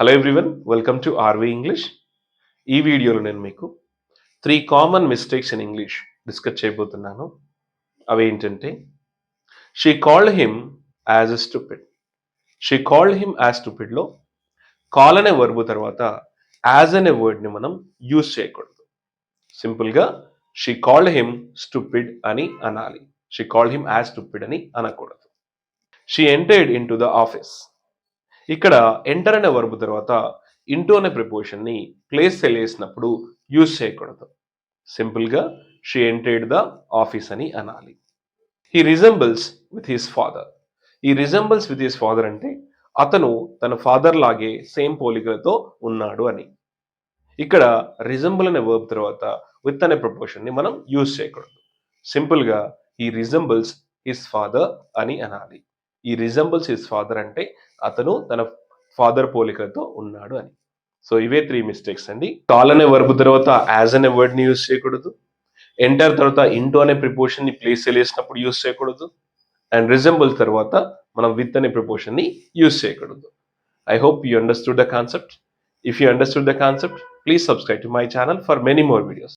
Hello everyone, welcome to RV English. ఈ వీడియోలో నేను మీకు 3 common mistakes in English discuss చేయబోతున్నాను. అవి ఏంటంటే, she called him as a stupid. She called him as స్టూపిడ్లో కాల్ అనే వర్బ్ తర్వాత యాజ్ అనే వర్డ్ని మనం యూజ్ చేయకూడదు. సింపుల్గా షీ కాల్డ్ హిమ్ స్టూపిడ్ అని అనాలి. She called him as stupid అని అనకూడదు. She entered in to the office. ఇక్కడ ఎంటర్ అనే వర్బ్ తర్వాత ఇంటూ అనే ప్రిపోజిషన్ని ప్లేస్ తెలియసినప్పుడు యూజ్ చేయకూడదు. సింపుల్గా షీ ఎంటర్డ్ ద ఆఫీస్ అని అనాలి. He resembles with his father. ఈ రిజంబుల్స్ విత్ హిస్ ఫాదర్ అంటే అతను తన ఫాదర్ లాగే సేమ్ పోలికలతో ఉన్నాడు అని. ఇక్కడ రిజంబుల్ అనే వర్బ్ తర్వాత విత్ అనే ప్రపోజిషన్ని మనం యూజ్ చేయకూడదు. సింపుల్గా ఈ రిజంబుల్స్ హిస్ ఫాదర్ అని అనాలి. ఈ రిజంబుల్స్ హిస్ ఫాదర్ అంటే అతను తన ఫాదర్ పోలికలతో ఉన్నాడు అని. సో ఇవే 3 మిస్టేక్స్ అండి. కాల్ అనే వర్బ్ తర్వాత యాజ్ అనే వర్డ్ ని యూజ్ చేయకూడదు. ఎంటర్ తర్వాత ఇంటూ అనే ప్రిపోజిషన్ ని ప్లేస్ తెలిసినప్పుడు యూజ్ చేయకూడదు. అండ్ రిజంబుల్ తర్వాత మనం విత్ అనే ప్రిపోజిషన్ ని యూజ్ చేయకూడదు. I hope you understood the concept. If you understood the concept, please subscribe to my channel for many more videos.